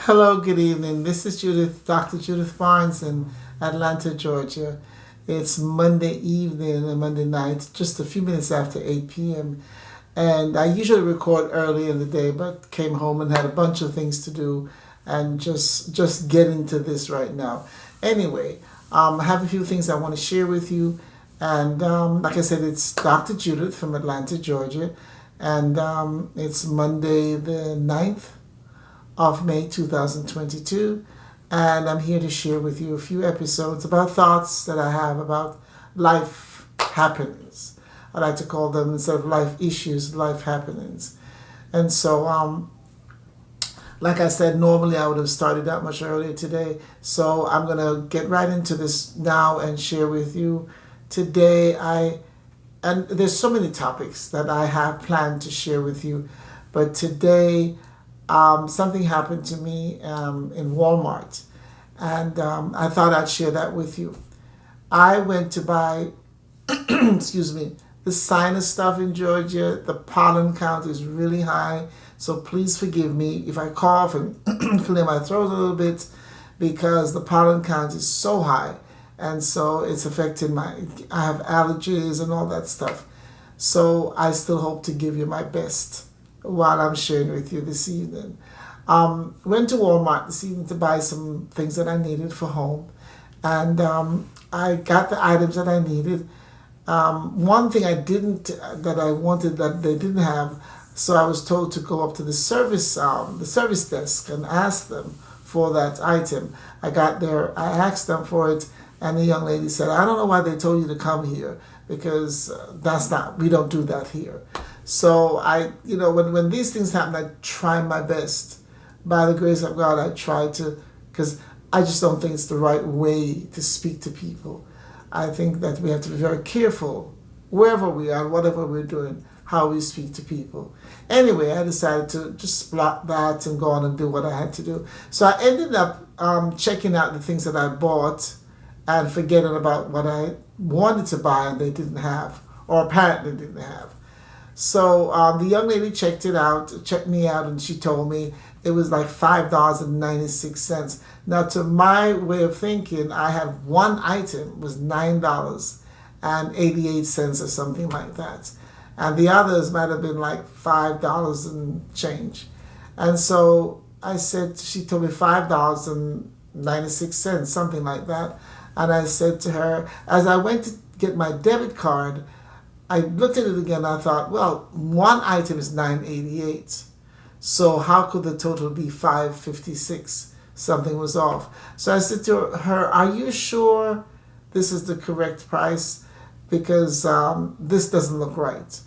Hello, good evening. This is Judith, Dr. Judith Barnes in Atlanta, Georgia. It's Monday evening and Monday night, just a few minutes after 8 p.m. And I usually record early in the day, but came home and had a bunch of things to do and just get into this right now. Anyway, I have a few things I want to share with you. And like I said, it's Dr. Judith from Atlanta, Georgia. And it's Monday the 9th of May 2022, and I'm here to share with you a few episodes about thoughts that I have about life happenings. I like to call them, instead of life issues, life happenings. And so, like I said, normally I would have started out much earlier today. So I'm going to get right into this now and share with you. Today, and there's so many topics that I have planned to share with you, but today, something happened to me in Walmart, and I thought I'd share that with you. I went to buy, excuse me, the sinus stuff in Georgia. The pollen count is really high, so please forgive me if I cough and clear my throat a little bit because the pollen count is so high, and so it's affecting I have allergies and all that stuff. So I still hope to give you my best while I'm sharing with you this evening. Went to Walmart this evening to buy some things that I needed for home, and I got the items that I needed. One thing I didn't that I wanted that they didn't have, so I was told to go up to the service desk and ask them for that item. I got there, I asked them for it, and the young lady said, "I don't know why they told you to come here because we don't do that here." So when these things happen, I try my best. By the grace of God, I try to, because I just don't think it's the right way to speak to people. I think that we have to be very careful wherever we are, whatever we're doing, how we speak to people. Anyway, I decided to just block that and go on and do what I had to do. So I ended up checking out the things that I bought and forgetting about what I wanted to buy and they didn't have, or apparently didn't have. So the young lady checked me out, and she told me it was like $5.96. Now, to my way of thinking, I had one item was $9.88 or something like that, and the others might have been like $5 and change. And so she told me $5.96, something like that. And I said to her, as I went to get my debit card, I looked at it again. I thought, well, one item is $9.88, so how could the total be $5.56? Something was off. So I said to her, "Are you sure this is the correct price? Because this doesn't look right."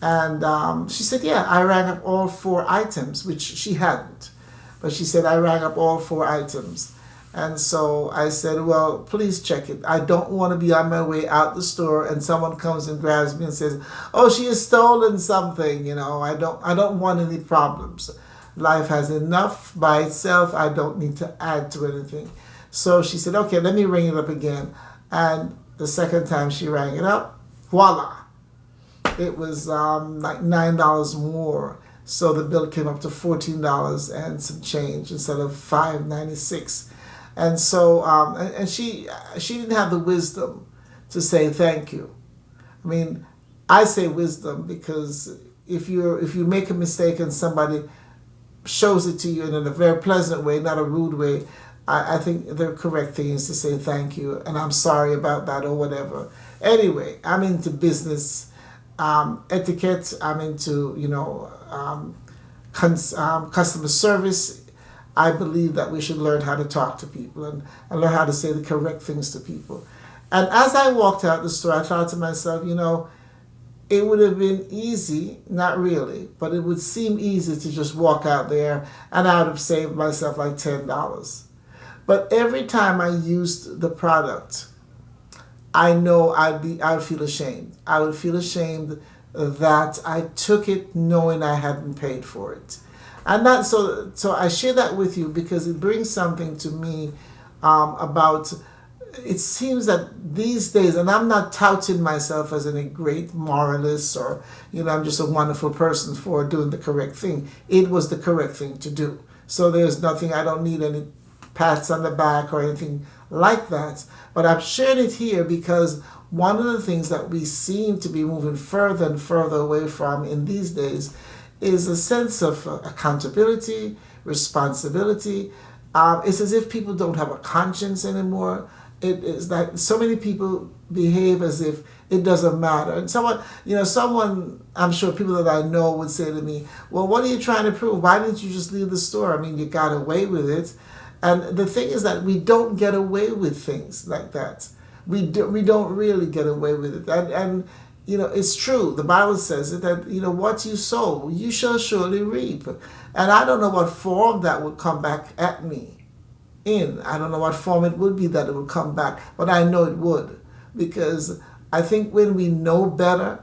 And she said, "Yeah, I rang up all four items," which she hadn't, but she said, "I rang up all four items." And so I said, "Well, please check it. I don't want to be on my way out the store and someone comes and grabs me and says, 'Oh, she has stolen something.' I don't want any problems. Life has enough by itself. I don't need to add to anything." So she said, "Okay, let me ring it up again." And the second time she rang it up, voila, it was like $9 more. So the bill came up to $14 and some change instead of $5.96. And so, and she didn't have the wisdom to say thank you. I mean, I say wisdom because if you make a mistake and somebody shows it to you in a very pleasant way, not a rude way, I think the correct thing is to say thank you and I'm sorry about that or whatever. Anyway, I'm into business etiquette. I'm into customer service. I believe that we should learn how to talk to people and learn how to say the correct things to people. And as I walked out the store, I thought to myself, it would have been easy, not really, but it would seem easy to just walk out there and I would have saved myself like $10. But every time I used the product, I know I'd feel ashamed. I would feel ashamed that I took it knowing I hadn't paid for it. And that so I share that with you because it brings something to me about it seems that these days, and I'm not touting myself as a great moralist or, I'm just a wonderful person for doing the correct thing. It was the correct thing to do. So there's nothing, I don't need any pats on the back or anything like that. But I'm sharing it here because one of the things that we seem to be moving further and further away from in these days is a sense of accountability, responsibility. It's as if people don't have a conscience anymore. It is that so many people behave as if it doesn't matter. And someone, I'm sure people that I know would say to me, well, what are you trying to prove? Why didn't you just leave the store? I mean, you got away with it. And the thing is that we don't get away with things like that. We don't really get away with it. And it's true. The Bible says it that, what you sow, you shall surely reap. And I don't know what form that would come back at me in. I don't know what form it would be that it would come back, but I know it would. Because I think when we know better,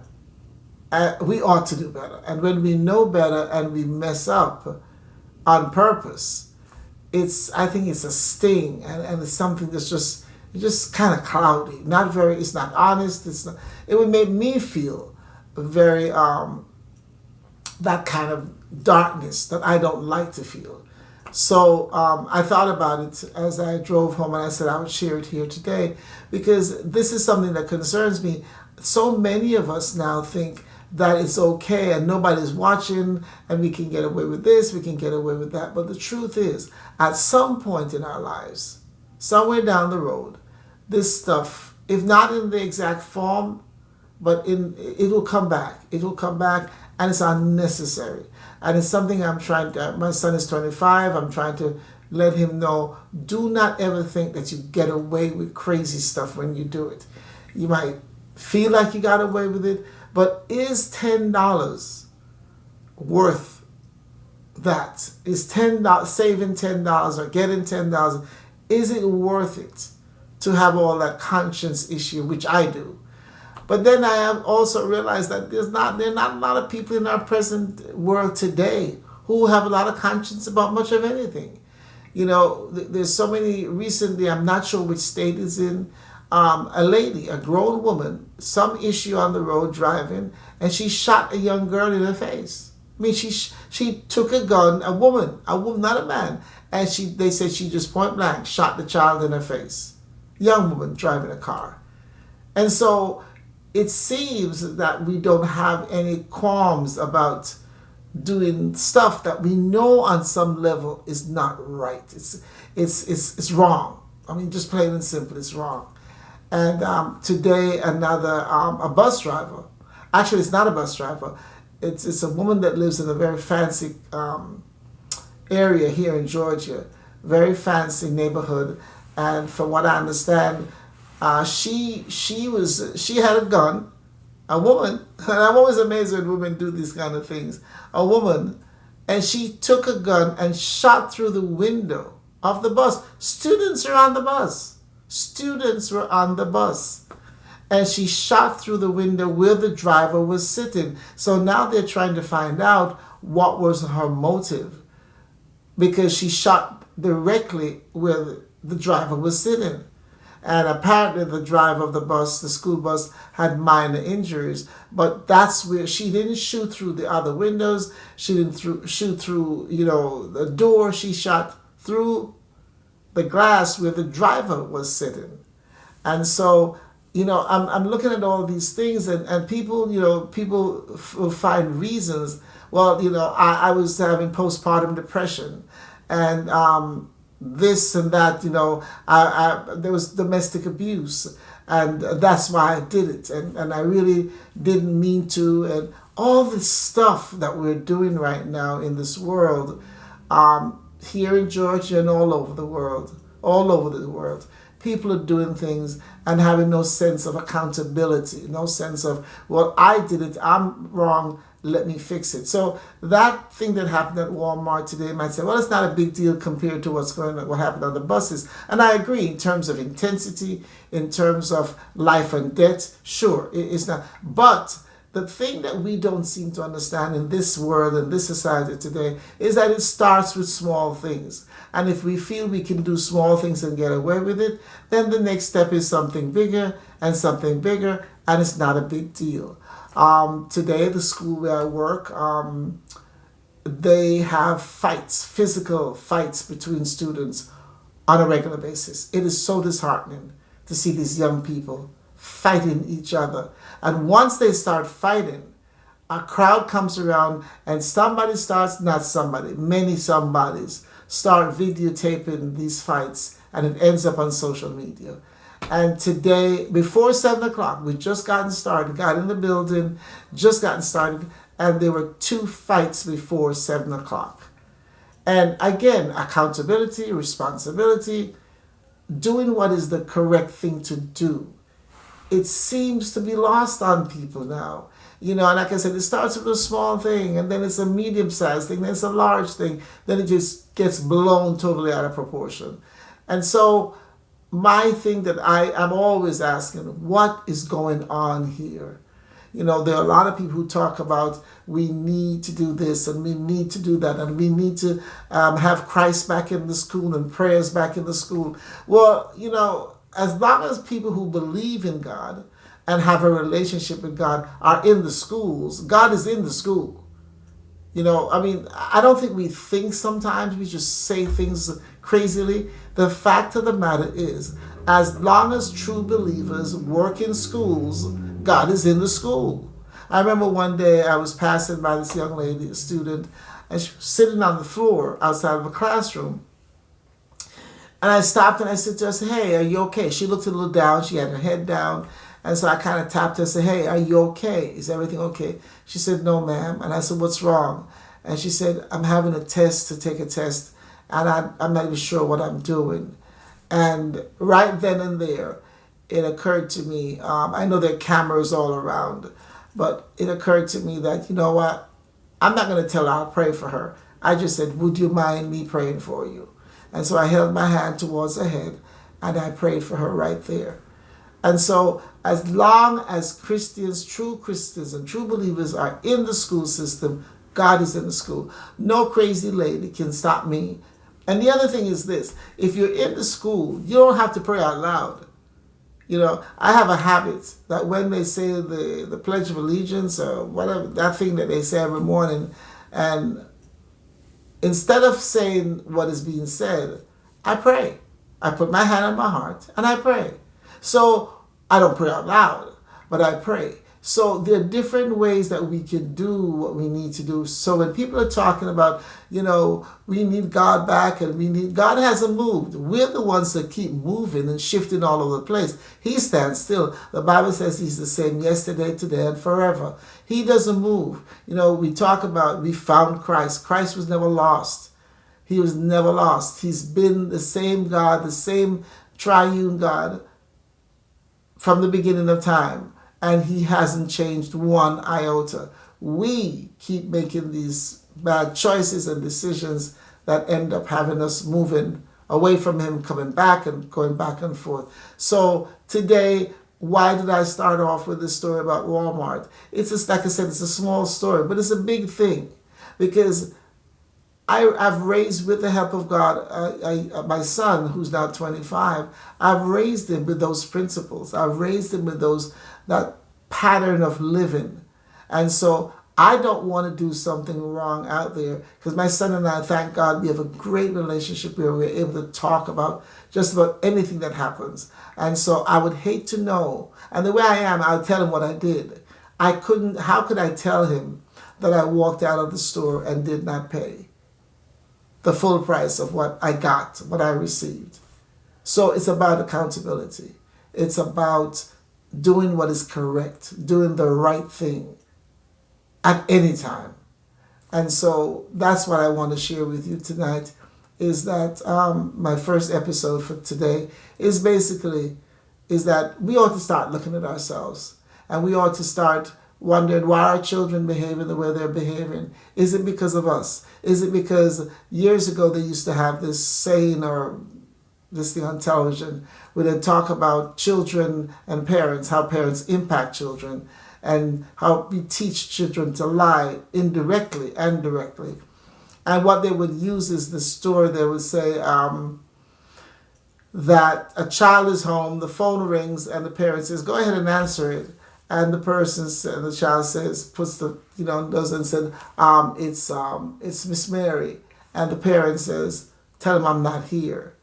we ought to do better. And when we know better and we mess up on purpose, I think it's a sting, and it's something that's just kind of cloudy. It's not honest. It would make me feel very, that kind of darkness that I don't like to feel. So I thought about it as I drove home, and I said I would share it here today because this is something that concerns me. So many of us now think that it's okay and nobody's watching and we can get away with this, we can get away with that. But the truth is, at some point in our lives, somewhere down the road, this stuff, if not in the exact form, but it will come back. It will come back, and it's unnecessary. And it's something my son is 25, I'm trying to let him know, do not ever think that you get away with crazy stuff when you do it. You might feel like you got away with it, but is $10 worth that? Is $10 saving $10 or getting $10? Is it worth it to have all that conscience issue, which I do? But then I have also realized that there are not a lot of people in our present world today who have a lot of conscience about much of anything. There's so many recently, I'm not sure which state it's in, a lady, a grown woman, some issue on the road driving, and she shot a young girl in the face. I mean, she took a gun, a woman, not a man, and they said she just point blank shot the child in her face. Young woman driving a car. And so it seems that we don't have any qualms about doing stuff that we know on some level is not right. It's wrong. I mean, just plain and simple, it's wrong. And today, a bus driver. Actually, it's not a bus driver. It's a woman that lives in a very fancy area here in Georgia, very fancy neighborhood. And from what I understand, she had a gun, a woman, and I'm always amazed when women do these kind of things, a woman, and she took a gun and shot through the window of the bus. Students were on the bus. And she shot through the window where the driver was sitting. So now they're trying to find out what was her motive, because she shot directly where the driver was sitting. And apparently the driver of the school bus, had minor injuries. But that's where she didn't shoot through the other windows. She didn't shoot through, the door. She shot through the glass where the driver was sitting. And so, I'm looking at all these things, and people, people will find reasons. Well, I was having postpartum depression, and this and that, there was domestic abuse, and that's why I did it, and I really didn't mean to, and all this stuff that we're doing right now in this world, here in Georgia and all over the world, people are doing things and having no sense of accountability, no sense of, well, I did it, I'm wrong, let me fix it. So that thing that happened at Walmart today might say, well, it's not a big deal compared to what happened on the buses. And I agree in terms of intensity, in terms of life and death, sure, it's not. But the thing that we don't seem to understand in this world and this society today is that it starts with small things. And if we feel we can do small things and get away with it, then the next step is something bigger and something bigger, and it's not a big deal. Today, the school where I work, they have fights, physical fights between students on a regular basis. It is so disheartening to see these young people fighting each other. And once they start fighting, a crowd comes around and somebody starts, not somebody, many somebodies start videotaping these fights, and it ends up on social media. And today, before 7 o'clock, we just gotten started, got in the building, just gotten started, and there were 2 fights before 7 o'clock. And again, accountability, responsibility, doing what is the correct thing to do. It seems to be lost on people now. And like I said, it starts with a small thing, and then it's a medium-sized thing, then it's a large thing, then it just gets blown totally out of proportion. And so my thing that I am always asking, what is going on here? There are a lot of people who talk about we need to do this and we need to do that and we need to have Christ back in the school and prayers back in the school. Well, as long as people who believe in God and have a relationship with God are in the schools, God is in the school. I don't think we think sometimes, we just say things crazily. The fact of the matter is, as long as true believers work in schools, God is in the school. I remember one day I was passing by this young lady, a student, and she was sitting on the floor outside of a classroom. And I stopped and I said to her, I said, "Hey, are you okay?" She looked a little down. She had her head down. And so I kind of tapped her and said, "Hey, are you okay? Is everything okay?" She said, "No, ma'am." And I said, "What's wrong?" And she said, "I'm having a test to take a test, and I'm not even sure what I'm doing." And right then and there, it occurred to me, I know there are cameras all around, but it occurred to me that, you know what, I'm not going to tell her I'll pray for her. I just said, "Would you mind me praying for you?" And so I held my hand towards her head, and I prayed for her right there. And so as long as Christians, true Christians and true believers are in the school system, God is in the school. No crazy lady can stop me. And the other thing is this: if you're in the school, you don't have to pray out loud. I have a habit that when they say the Pledge of Allegiance or whatever, that thing that they say every morning, and instead of saying what is being said, I pray. I put my hand on my heart and I pray. So I don't pray out loud, but I pray. So there are different ways that we can do what we need to do. So when people are talking about, we need God back and God hasn't moved. We're the ones that keep moving and shifting all over the place. He stands still. The Bible says he's the same yesterday, today, and forever. He doesn't move. We talk about we found Christ. Christ was never lost. He was never lost. He's been the same God, the same triune God from the beginning of time. And he hasn't changed one iota. We keep making these bad choices and decisions that end up having us moving away from him, coming back and going back and forth. So today, why did I start off with this story about Walmart? It's just, like I said, it's a small story, but it's a big thing because I've raised, with the help of God, my son, who's now 25, I've raised him with those principles. I've raised him with that pattern of living. And so I don't want to do something wrong out there, because my son and I, thank God, we have a great relationship where we're able to talk about just about anything that happens. And so I would hate to know. And the way I am, I'll tell him what I did. How could I tell him that I walked out of the store and did not pay the full price of what I got, what I received? So it's about accountability. It's about doing what is correct, doing the right thing at any time. And so that's what I want to share with you tonight, is that my first episode for today is that we ought to start looking at ourselves, and we ought to start wondering why our children behaving the way they're behaving. Is it because of us? Is it because years ago they used to have this saying or this thing on television where they talk about children and parents, how parents impact children. and how we teach children to lie indirectly and directly. And what they would use is the story. They would say that a child is home, the phone rings, and the parent says, "Go ahead and answer it." And the child says, puts the, does and said, it's Miss Mary. And the parent says, "Tell him I'm not here."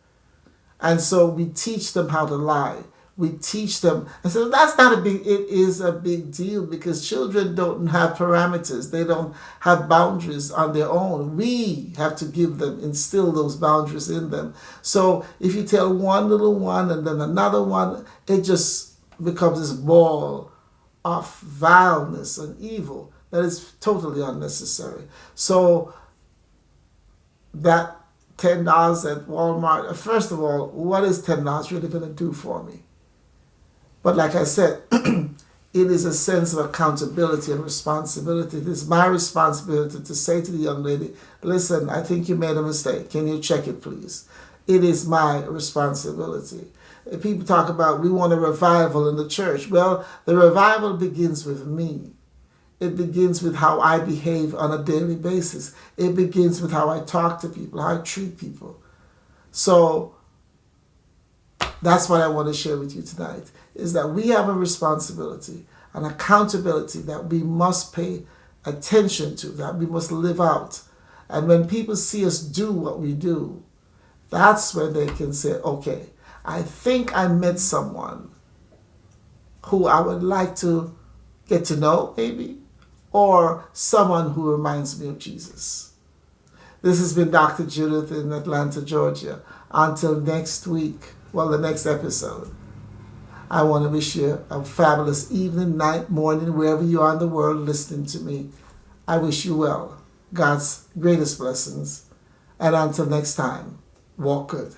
And so we teach them how to lie. We teach them. And so it is a big deal because children don't have parameters. They don't have boundaries on their own. We have to instill those boundaries in them. So if you tell one little one and then another one, it just becomes this ball of vileness and evil that is totally unnecessary. So that $10 at Walmart, first of all, what is $10 really going to do for me? But like I said, it is a sense of accountability and responsibility. It is my responsibility to say to the young lady, "Listen, I think you made a mistake. Can you check it, please?" It is my responsibility. People talk about we want a revival in the church. Well, the revival begins with me. It begins with how I behave on a daily basis. It begins with how I talk to people, how I treat people. So that's what I want to share with you tonight, is that we have a responsibility, an accountability that we must pay attention to, that we must live out. And when people see us do what we do, that's when they can say, "Okay, I think I met someone who I would like to get to know, maybe, or someone who reminds me of Jesus." This has been Dr. Judith in Atlanta, Georgia. Until next week, the next episode, I want to wish you a fabulous evening, night, morning, wherever you are in the world listening to me. I wish you well. God's greatest blessings. And until next time, walk good.